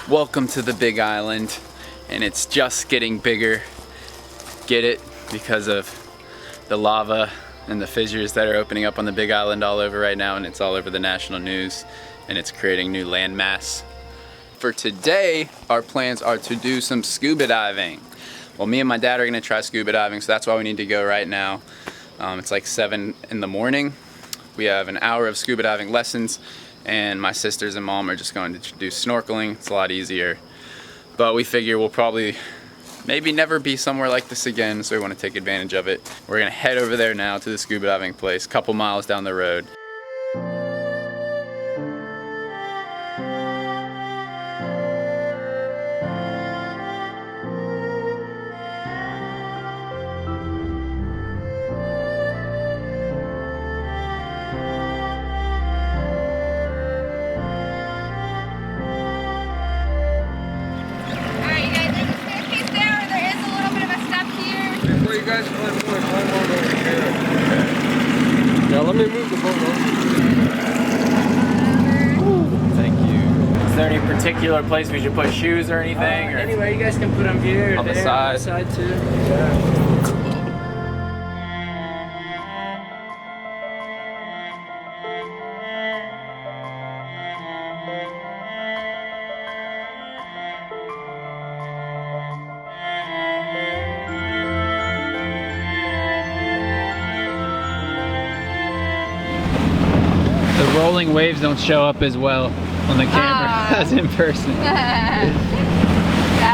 Welcome to the Big Island, and it's just getting bigger. Get it? Because of the lava and the fissures that are opening up on the Big Island all over right now, and it's all over the national news, and it's creating new landmass. For today, our plans are to do some scuba diving. Well, me and my dad are gonna try scuba diving, so that's why we need to go right now. It's like 7 in the morning. We have an hour of scuba diving lessons, and my sisters and mom are just going to do snorkeling. It's a lot easier. But we figure we'll probably maybe never be somewhere like this again, so we want to take advantage of it. We're gonna head over there now to the scuba diving place, a couple miles down the road. You guys climb over here. Now let me move the boat over. Thank you. Is there any particular place we should put shoes or anything? Anyway, you guys can put them here, on there, the side. on the side too. Yeah. The rolling waves don't show up as well on the camera as in person. Yeah,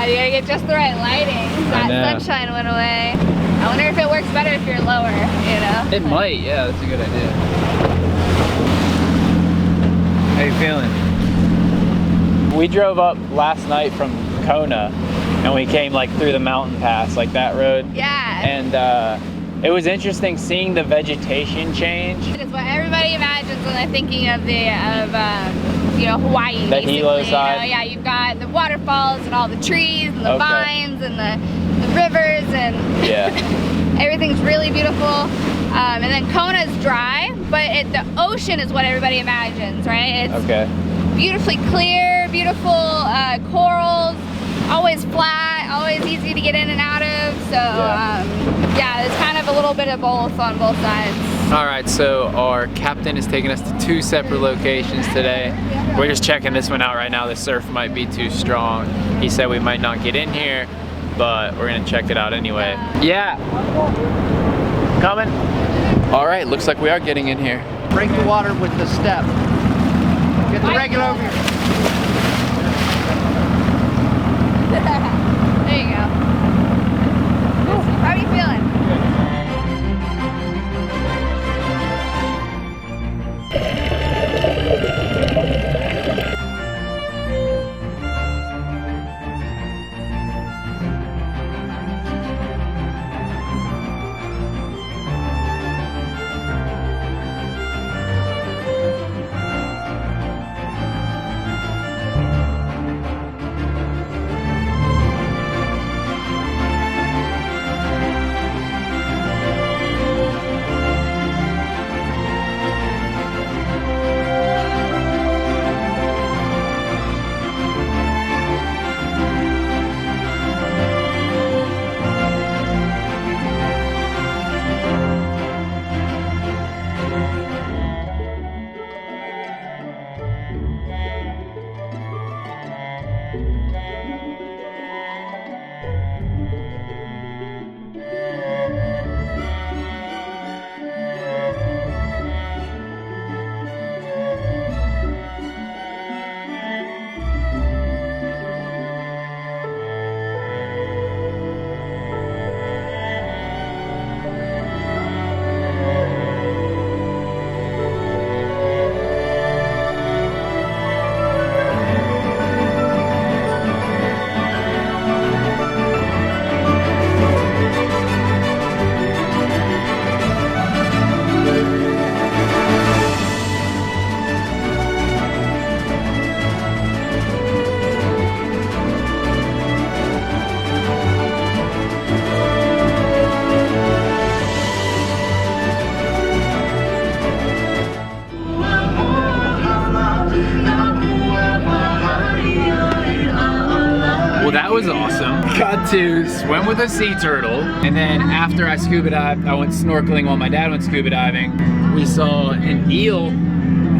you gotta get just the right lighting. That sunshine went away. I wonder if it works better if you're lower, you know? It might, yeah, that's a good idea. How you feeling? We drove up last night from Kona and we came like through the mountain pass, like that road. Yeah. And it was interesting seeing the vegetation change. It's what everybody imagines when they're thinking of you know, Hawaii. The Hilo side. You know? Yeah, you've got the waterfalls and all the trees and the vines and the rivers and everything's really beautiful. And then Kona's dry, but the ocean is what everybody imagines, right? It's beautifully clear, beautiful corals, always flat, always easy to get in and out of. So yeah, it's kind of a little bit of both on both sides. All right, so our captain is taking us to 2 separate locations today. We're just checking this one out right now. The surf might be too strong. He said we might not get in here, but we're gonna check it out anyway. Yeah. Coming? All right, looks like we are getting in here. Break the water with the step. Get the regular over here. There you go. How are you feeling? that was awesome. Got to swim with a sea turtle. And then after I scuba dived, I went snorkeling while my dad went scuba diving. We saw an eel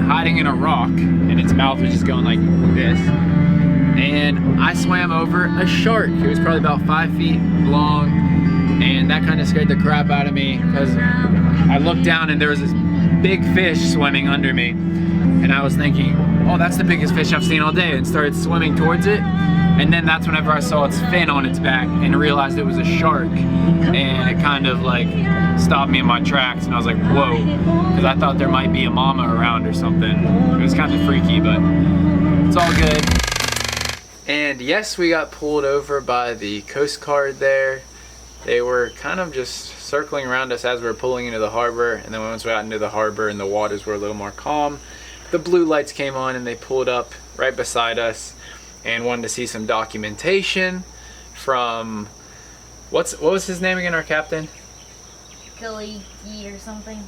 hiding in a rock and its mouth was just going like this. And I swam over a shark. It was probably about 5 feet long. And that kind of scared the crap out of me because I looked down and there was this big fish swimming under me. And I was thinking, oh, that's the biggest fish I've seen all day, and started swimming towards it. And then that's whenever I saw its fin on its back and realized it was a shark. And it kind of like stopped me in my tracks, and I was like, whoa, because I thought there might be a mama around or something. It was kind of freaky, but it's all good. And yes, we got pulled over by the Coast Guard there. They were kind of just circling around us as we were pulling into the harbor, and then once we got into the harbor and the waters were a little more calm, the blue lights came on and they pulled up right beside us and wanted to see some documentation from, what was his name again, our captain? Kili or something.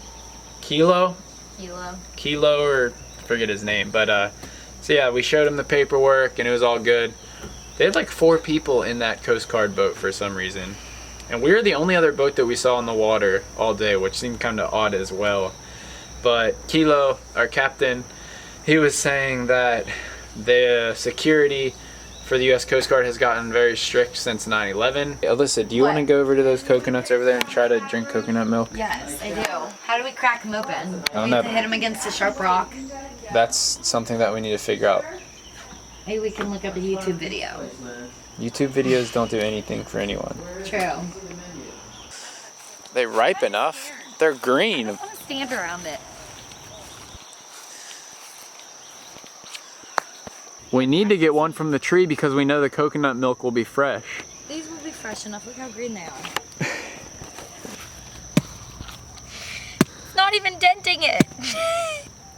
Hilo? Hilo, or I forget his name, but so yeah, we showed him the paperwork and it was all good. They had like 4 people in that Coast Guard boat for some reason. And we were the only other boat that we saw in the water all day, which seemed kind of odd as well. But Hilo, our captain, he was saying that the security for the U.S. Coast Guard has gotten very strict since 9/11. Alyssa, do you want to go over to those coconuts over there and try to drink coconut milk? Yes, I do. How do we crack them open? I don't We know. have to hit them against a sharp rock. That's something that we need to figure out. Maybe we can look up a YouTube video. YouTube videos don't do anything for anyone. True. They ripe enough. They're green. I want to stand around it. We need to get one from the tree because we know the coconut milk will be fresh. These will be fresh enough. Look how green they are. Not even denting it.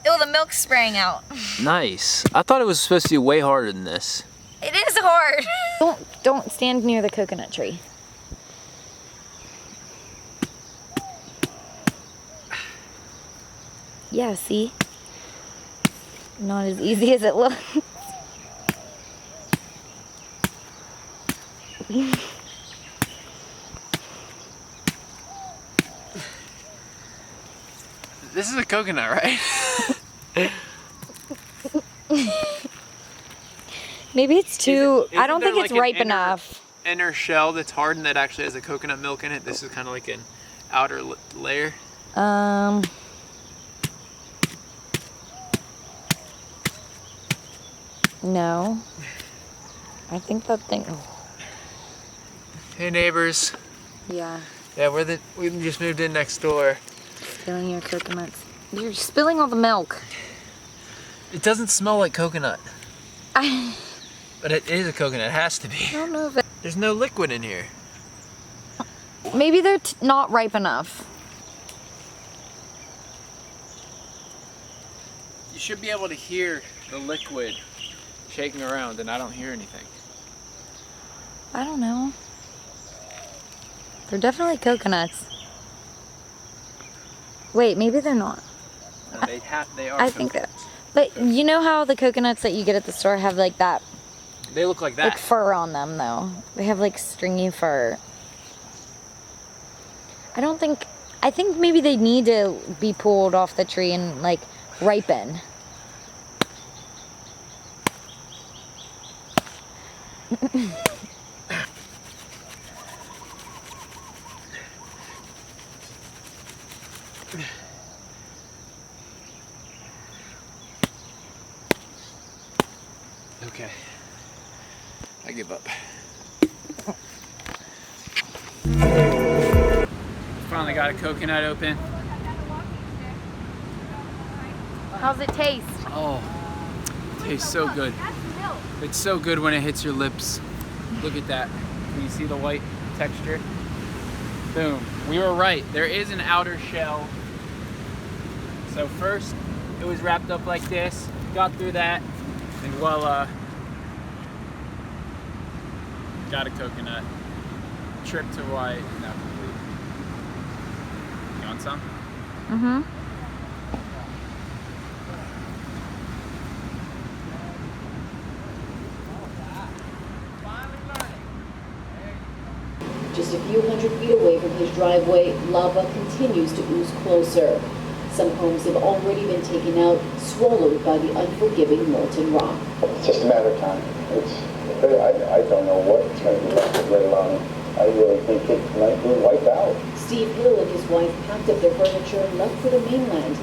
Oh, the milk's spraying out. Nice. I thought it was supposed to be way harder than this. It is hard. Don't stand near the coconut tree. Yeah, see? Not as easy as it looks. This is a coconut, right? Maybe it's too, Isn't I don't there think it's like an ripe enough. Inner shell that's hard and that actually has a coconut milk in it. This is kind of like an outer layer. No. I think that thing, Hey neighbors. yeah, Yeah, we just moved in next door. spilling your coconuts. You're spilling all the milk. It doesn't smell like coconut, I but it is a coconut. It has to be. don't know if it, There's no liquid in here. maybe they're not ripe enough. You should be able to hear the liquid shaking around, and I don't hear anything. I don't know. They're definitely coconuts. Wait, maybe they're not. No, they are. I think that. But you know how the coconuts that you get at the store have like that, They look like that. like fur on them though? They have like stringy fur. I think maybe they need to be pulled off the tree and like ripen. Okay. I give up. Finally got a coconut open. How's it taste? Oh, it tastes so good. It's so good when it hits your lips. Look at that. Can you see the white texture? Boom. We were right. There is an outer shell. So first, it was wrapped up like this. Got through that, and voila. Got a coconut. Trip to Hawaii, now complete. You want some? Mm-hmm. Just a few hundred feet away from his driveway, lava continues to ooze closer. Some homes have already been taken out, swallowed by the unforgiving molten rock. It's just a matter of time. I don't know what it's going to be like, let alone, I really think it might be wiped out. Steve Hill and his wife packed up their furniture and left for the mainland.